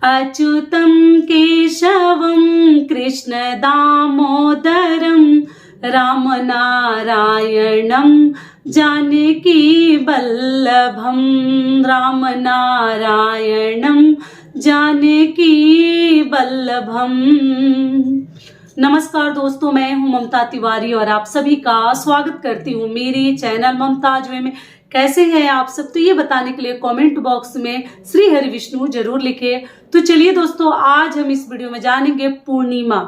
अच्युतं केशवं कृष्ण दामोदरं रामनारायणं जानकी वल्लभं रामनारायणं जानकी वल्लभम। नमस्कार दोस्तों, मैं हूं ममता तिवारी और आप सभी का स्वागत करती हूं मेरे चैनल ममताज वे में। कैसे हैं आप सब, तो ये बताने के लिए कमेंट बॉक्स में श्री हरि विष्णु जरूर लिखे। तो चलिए दोस्तों, आज हम इस वीडियो में जानेंगे पूर्णिमा,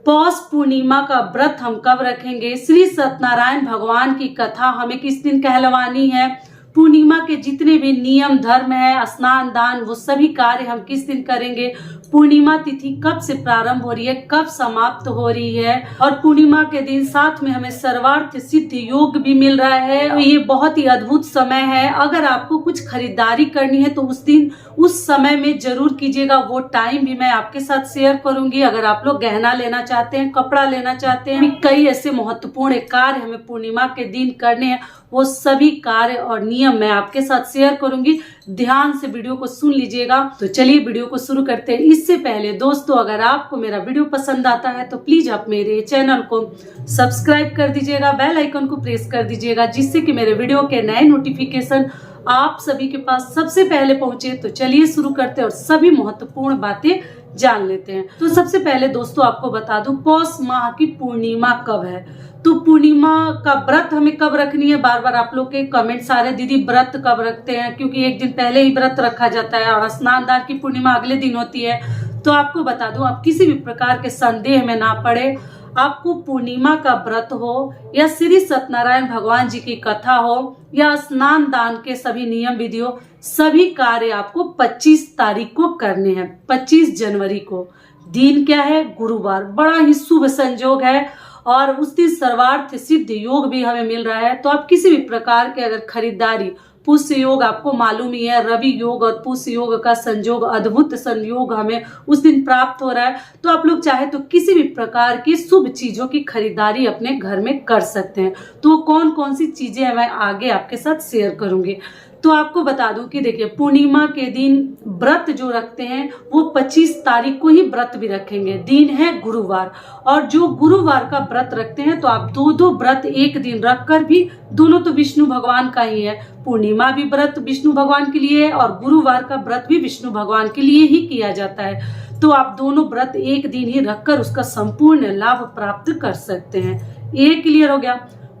पौष पूर्णिमा का व्रत हम कब रखेंगे, श्री सत्यनारायण भगवान की कथा हमें किस दिन कहलवानी है, पूर्णिमा के जितने भी नियम धर्म है, स्नान दान, वो सभी कार्य हम किस दिन करेंगे, पूर्णिमा तिथि कब से प्रारंभ हो रही है, कब समाप्त हो रही है, और पूर्णिमा के दिन साथ में हमें सर्वार्थ सिद्ध योग भी मिल रहा है। तो ये बहुत ही अद्भुत समय है। अगर आपको कुछ खरीदारी करनी है तो उस दिन उस समय में जरूर कीजिएगा, वो टाइम भी मैं आपके साथ शेयर करूंगी। अगर आप लोग गहना लेना चाहते हैं, कपड़ा लेना चाहते हैं, कई ऐसे महत्वपूर्ण कार्य हमें पूर्णिमा के दिन करने हैं, वो सभी कार्य और नियम मैं आपके साथ शेयर करूंगी। ध्यान से वीडियो को सुन लीजिएगा। तो चलिए वीडियो को शुरू करते हैं। इससे पहले दोस्तों, अगर आपको मेरा वीडियो पसंद आता है तो प्लीज आप मेरे चैनल को सब्सक्राइब कर दीजिएगा, बेल आइकन को प्रेस कर दीजिएगा, जिससे कि मेरे वीडियो के नए नोटिफिकेशन आप सभी के पास सबसे पहले पहुंचे। तो चलिए शुरू करते हैं और सभी महत्वपूर्ण बातें जान लेते हैं। तो सबसे पहले दोस्तों आपको बता दूं, पौष माह की पूर्णिमा कब है। तो पूर्णिमा का व्रत हमें कब रखनी है, बार बार आप लोग के कमेंट्स आ रहे हैं, दीदी व्रत कब रखते हैं, क्योंकि एक दिन पहले ही व्रत रखा जाता है और स्नान दान की पूर्णिमा अगले दिन होती है। तो आपको बता दूं, आप किसी भी प्रकार के संदेह में ना पड़े। आपको पूर्णिमा का व्रत हो या श्री सत्यनारायण भगवान जी की कथा हो या स्नान दान के सभी नियम विधि हो, सभी कार्य आपको 25 तारीख को करने हैं। 25 जनवरी को दिन क्या है, गुरुवार, बड़ा ही शुभ संयोग है और उस दिन सर्वार्थ सिद्ध योग भी हमें मिल रहा है। तो आप किसी भी प्रकार के अगर खरीदारी, पुष्य योग आपको मालूम ही है, रवि योग और पुष्य योग का संयोग, अद्भुत संयोग हमें उस दिन प्राप्त हो रहा है। तो आप लोग चाहे तो किसी भी प्रकार की शुभ चीजों की खरीदारी अपने घर में कर सकते हैं। तो कौन कौन सी चीजें मैं आगे आपके साथ शेयर करूंगी। तो आपको बता दूं कि देखिए, पूर्णिमा के दिन व्रत जो रखते हैं वो 25 तारीख को ही व्रत भी रखेंगे। दिन है गुरुवार, और जो गुरुवार का व्रत रखते हैं तो आप दो व्रत एक दिन रखकर भी, दोनों तो विष्णु भगवान का ही है, पूर्णिमा भी व्रत विष्णु भगवान के लिए है और गुरुवार का व्रत भी विष्णु भगवान के लिए ही किया जाता है। तो आप दोनों व्रत एक दिन ही रखकर उसका संपूर्ण लाभ प्राप्त कर सकते हैं। ये क्लियर हो गया।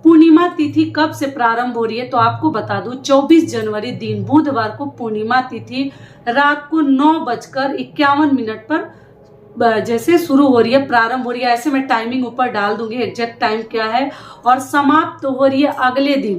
पूर्णिमा तिथि कब से प्रारंभ हो रही है, तो आपको बता दूं 24 जनवरी दिन बुधवार को पूर्णिमा तिथि रात को 9:51 पर जैसे शुरू हो रही है, प्रारंभ हो रही है। ऐसे मैं टाइमिंग ऊपर डाल दूंगी, एग्जैक्ट टाइम क्या है, और समाप्त हो रही है अगले दिन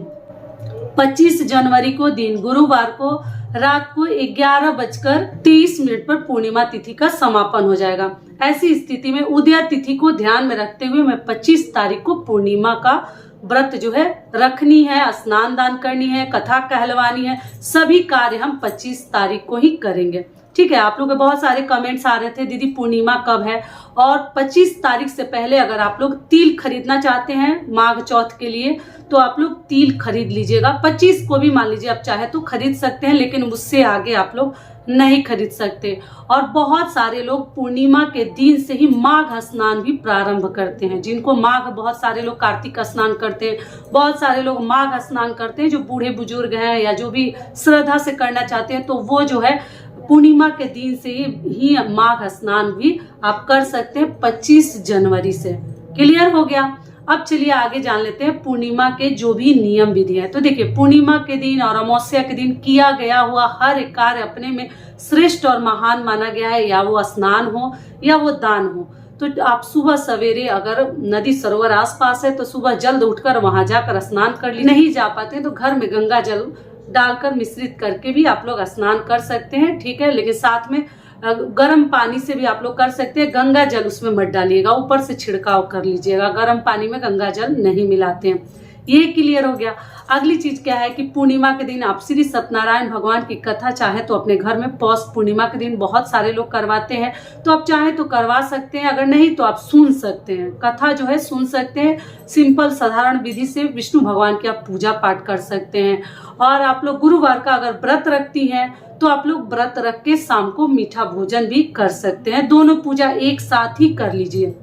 25 जनवरी को दिन गुरुवार को रात को 11:23 पर पूर्णिमा तिथि का समापन हो जाएगा। ऐसी स्थिति में उदया तिथि को ध्यान में रखते हुए मैं 25 तारीख को पूर्णिमा का व्रत जो है रखनी है, स्नान दान करनी है, कथा कहलवानी है, सभी कार्य हम 25 तारीख को ही करेंगे। ठीक है। आप लोग के बहुत सारे कमेंट्स आ रहे थे, दीदी पूर्णिमा कब है, और 25 तारीख से पहले अगर आप लोग तिल खरीदना चाहते हैं माघ चौथ के लिए तो आप लोग तिल खरीद लीजिएगा। 25 को भी मान लीजिए आप चाहे तो खरीद सकते हैं, लेकिन उससे आगे आप लोग नहीं खरीद सकते। और बहुत सारे लोग पूर्णिमा के दिन से ही माघ स्नान भी प्रारंभ करते हैं। जिनको माघ, बहुत सारे लोग कार्तिक स्नान करते हैं, बहुत सारे लोग माघ स्नान करते हैं, जो बूढ़े बुजुर्ग हैं या जो भी श्रद्धा से करना चाहते हैं, तो वो जो है पूर्णिमा के दिन से ही माघ स्नान भी आप कर सकते हैं 25 जनवरी से। क्लियर हो गया। अब चलिए आगे जान लेते हैं पूर्णिमा के जो भी नियम विधि है। तो देखिए, पूर्णिमा के दिन और अमावस्या के दिन किया गया हुआ हर एक कार्य अपने में श्रेष्ठ और महान माना गया है, या वो स्नान हो या वो दान हो। तो आप सुबह सवेरे अगर नदी सरोवर आसपास है तो सुबह जल्द उठकर वहां जाकर स्नान कर ली, नहीं जा पाते तो घर में गंगा जल डालकर मिश्रित करके भी आप लोग स्नान कर सकते हैं। ठीक है। लेकिन साथ में गर्म पानी से भी आप लोग कर सकते हैं। गंगा जल उसमें मत डालिएगा, ऊपर से छिड़काव कर लीजिएगा। गर्म पानी में गंगा जल नहीं मिलाते हैं। ये क्लियर हो गया। अगली चीज क्या है कि पूर्णिमा के दिन आप श्री सत्यनारायण भगवान की कथा चाहे तो अपने घर में पौष पूर्णिमा के दिन बहुत सारे लोग करवाते हैं, तो आप चाहे तो करवा सकते हैं, अगर नहीं तो आप सुन सकते हैं, कथा जो है सुन सकते हैं। सिंपल साधारण विधि से विष्णु भगवान की आप पूजा पाठ कर सकते हैं। और आप लोग गुरुवार का अगर व्रत रखती हैं तो आप लोग व्रत रख के शाम को मीठा भोजन भी कर सकते हैं। दोनों पूजा एक साथ ही कर लीजिए,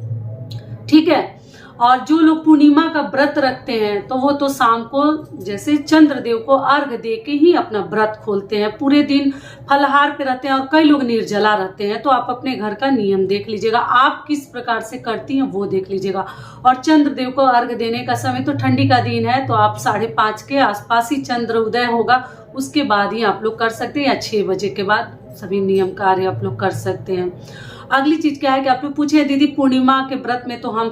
ठीक है। और जो लोग पूर्णिमा का व्रत रखते हैं तो वो तो शाम को जैसे चंद्रदेव को अर्घ दे के ही अपना व्रत खोलते हैं, पूरे दिन फलाहार पे रहते हैं और कई लोग निर्जला रहते हैं। तो आप अपने घर का नियम देख लीजिएगा, आप किस प्रकार से करती हैं वो देख लीजिएगा। और चंद्रदेव को अर्घ देने का समय तो ठंडी का दिन है, तो आप 5:30 के आसपास ही चंद्र उदय होगा, उसके बाद ही आप लोग कर सकते हैं, या 6 बजे के बाद सभी नियम कार्य आप लोग कर सकते हैं। अगली चीज क्या है कि आप लोग पूछे दीदी पूर्णिमा के व्रत में तो हम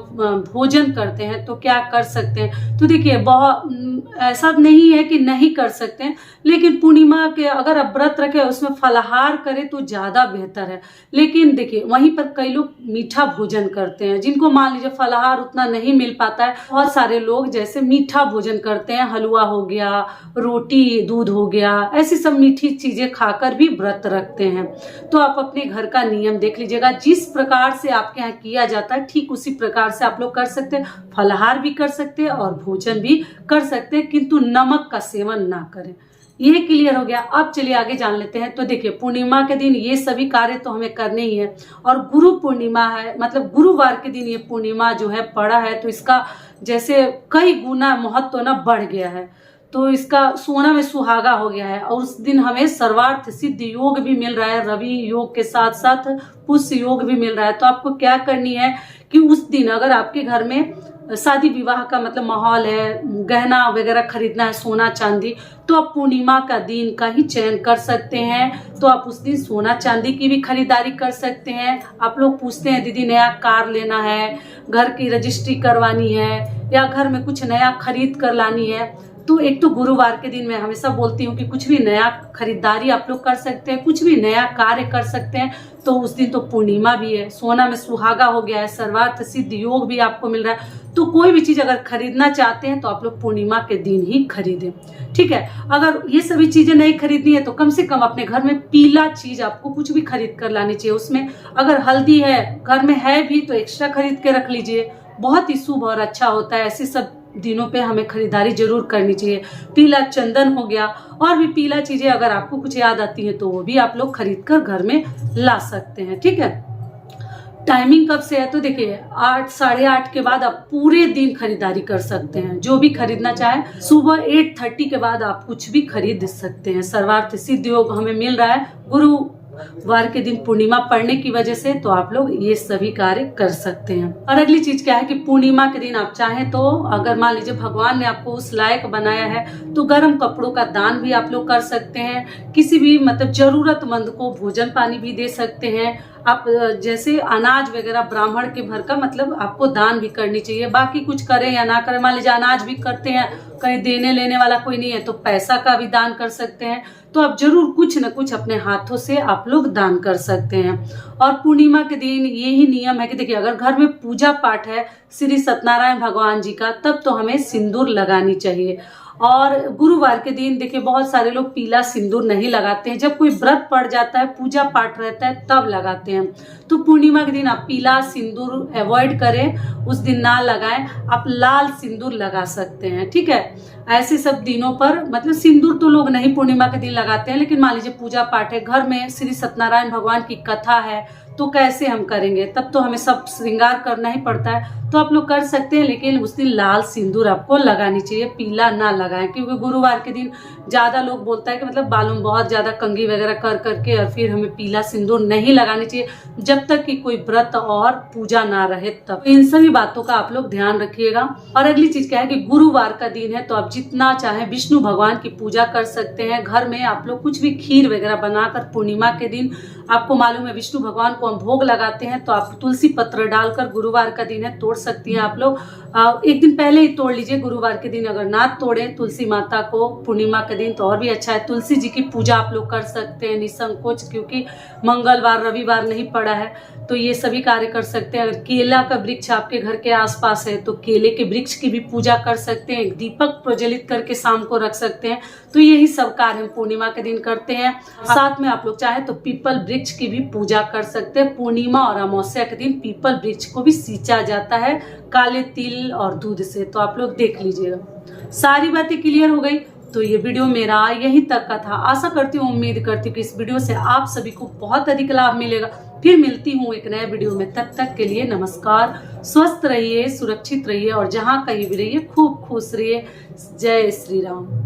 भोजन करते हैं तो क्या कर सकते हैं। तो देखिए बहुत ऐसा नहीं है कि नहीं कर सकते हैं, लेकिन पूर्णिमा के अगर आप व्रत रखें उसमें फलाहार करें तो ज्यादा बेहतर है। लेकिन देखिए वहीं पर कई लोग मीठा भोजन करते हैं, जिनको मान लीजिए फलाहार उतना नहीं मिल पाता है, बहुत सारे लोग जैसे मीठा भोजन करते हैं, हलवा हो गया, रोटी दूध हो गया, ऐसी सब मीठी चीजें खाकर भी व्रत रखते हैं। तो आप अपने घर का नियम देख लीजिएगा, जिस प्रकार से आपके यहाँ किया जाता है ठीक उसी प्रकार से आप लोग कर सकते हैं, फलाहार भी कर सकते हैं और भोजन भी कर सकते हैं, किंतु नमक का सेवन ना करें। ये क्लियर हो गया। अब चलिए आगे जान लेते हैं। तो देखिए पूर्णिमा के दिन ये सभी कार्य तो हमें करने ही है, और गुरु पूर्णिमा है, मतलब गुरुवार के दिन ये पूर्णिमा जो है पड़ा है, तो इसका जैसे कई गुना महत्व ना बढ़ गया है, तो इसका सोना में सुहागा हो गया है। और उस दिन हमें सर्वार्थ सिद्ध योग भी मिल रहा है, रवि योग के साथ साथ पुष्य योग भी मिल रहा है। तो आपको क्या करनी है कि उस दिन अगर आपके घर में शादी विवाह का मतलब माहौल है, गहना वगैरह खरीदना है, सोना चांदी, तो आप पूर्णिमा का दिन का ही चयन कर सकते हैं। तो आप उस दिन सोना चांदी की भी खरीदारी कर सकते हैं। आप लोग पूछते हैं दीदी नया कार लेना है, घर की रजिस्ट्री करवानी है, या घर में कुछ नया खरीद कर लानी है, तो एक तो गुरुवार के दिन मैं हमेशा बोलती हूँ कि कुछ भी नया खरीदारी आप लोग कर सकते हैं, कुछ भी नया कार्य कर सकते हैं। तो उस दिन तो पूर्णिमा भी है, सोना में सुहागा हो गया है, सर्वार्थ सिद्ध योग भी आपको मिल रहा है। तो कोई भी चीज अगर खरीदना चाहते हैं तो आप लोग पूर्णिमा के दिन ही खरीदें, ठीक है। अगर ये सभी चीजें नहीं खरीदनी है तो कम से कम अपने घर में पीला चीज आपको कुछ भी खरीद कर लानी चाहिए। उसमें अगर हल्दी है घर में है भी तो एक्स्ट्रा खरीद के रख लीजिए, बहुत ही शुभ और अच्छा होता है। ऐसे सब दिनों पे हमें खरीदारी जरूर करनी चाहिए। पीला चंदन हो गया, और भी पीला चीजें अगर आपको कुछ याद आती है तो वो भी आप लोग खरीद कर घर में ला सकते हैं, ठीक है। टाइमिंग कब से है तो देखिए 8 साढ़े 8 के बाद आप पूरे दिन खरीदारी कर सकते हैं, जो भी खरीदना चाहे। सुबह 8:30 के बाद आप कुछ भी खरीद सकते हैं। सर्वार्थ सिद्ध योग हमें मिल रहा है गुरुवार के दिन पूर्णिमा पड़ने की वजह से, तो आप लोग ये सभी कार्य कर सकते हैं। और अगली चीज क्या है कि पूर्णिमा के दिन आप चाहें तो अगर मान लीजिए भगवान ने आपको उस लायक बनाया है तो गर्म कपड़ों का दान भी आप लोग कर सकते हैं। किसी भी मतलब जरूरतमंद को भोजन पानी भी दे सकते हैं। आप जैसे अनाज वगैरह ब्राह्मण के भर का मतलब आपको दान भी करनी चाहिए। बाकी कुछ करें या ना करें, मान लीजिए अनाज भी करते हैं, कहीं देने लेने वाला कोई नहीं है तो पैसा का भी दान कर सकते हैं। तो आप जरूर कुछ न कुछ अपने हाथों से आप लोग दान कर सकते हैं। और पूर्णिमा के दिन यही नियम है कि देखिए अगर घर में पूजा पाठ है श्री सत्यनारायण भगवान जी का, तब तो हमें सिंदूर लगानी चाहिए। और गुरुवार के दिन देखिए बहुत सारे लोग पीला सिंदूर नहीं लगाते हैं, जब कोई व्रत पड़ जाता है पूजा पाठ रहता है तब लगाते हैं। तो पूर्णिमा के दिन आप पीला सिंदूर अवॉइड करें, उस दिन ना लगाएं, आप लाल सिंदूर लगा सकते हैं, ठीक है। ऐसे सब दिनों पर मतलब सिंदूर तो लोग नहीं पूर्णिमा के दिन लगाते हैं, लेकिन मान लीजिए पूजा पाठ है, घर में श्री सत्यनारायण भगवान की कथा है, तो कैसे हम करेंगे, तब तो हमें सब श्रृंगार करना ही पड़ता है, तो आप लोग कर सकते हैं। लेकिन उस दिन लाल सिंदूर आपको लगानी चाहिए, पीला ना लगाएं, क्योंकि गुरुवार के दिन ज्यादा लोग बोलता है कि मतलब बालों में बहुत ज्यादा कंघी वगैरह कर करके और फिर हमें पीला सिंदूर नहीं लगानी चाहिए जब तक कि कोई व्रत और पूजा ना रहे तब। इन सभी बातों का आप लोग ध्यान रखिएगा। और अगली चीज क्या है कि गुरुवार का दिन है तो आप जितना चाहे विष्णु भगवान की पूजा कर सकते हैं। घर में आप लोग कुछ भी खीर वगैरह बनाकर पूर्णिमा के दिन, आपको मालूम है विष्णु भगवान को हम भोग लगाते हैं, तो आप तुलसी पत्र डालकर गुरुवार का दिन है तोड़ सकती हैं आप लोग। एक दिन पहले ही तोड़ लीजिए, गुरुवार के दिन अगर ना तोड़े तुलसी माता को, पूर्णिमा के दिन तो और भी अच्छा है। तुलसी जी की पूजा आप लोग कर सकते हैं निसंकोच, क्योंकि मंगलवार रविवार नहीं पड़ा है तो ये सभी कार्य कर सकते हैं। अगर केला का वृक्ष आपके घर के आसपास है तो केले के वृक्ष की भी पूजा कर सकते हैं। एक दीपक प्रज्वलित करके शाम को रख सकते हैं। तो यही सब कार्य हम पूर्णिमा के दिन करते हैं। साथ में आप लोग चाहे तो पीपल वृक्ष की भी पूजा कर सकते हैं। पूर्णिमा और अमावस्या के दिन पीपल वृक्ष को भी सींचा जाता है काले तिल और दूध से। तो आप लोग देख लीजिएगा। सारी बातें क्लियर हो गई। तो ये वीडियो मेरा यहीं तक का था। आशा करती हूँ, उम्मीद करती हूँ कि इस वीडियो से आप सभी को बहुत अधिक लाभ मिलेगा। फिर मिलती हूँ एक नए वीडियो में। तब तक के लिए नमस्कार। स्वस्थ रहिए, सुरक्षित रहिए और जहाँ कहीं भी रहिए खूब खुश रहिए। जय श्री राम।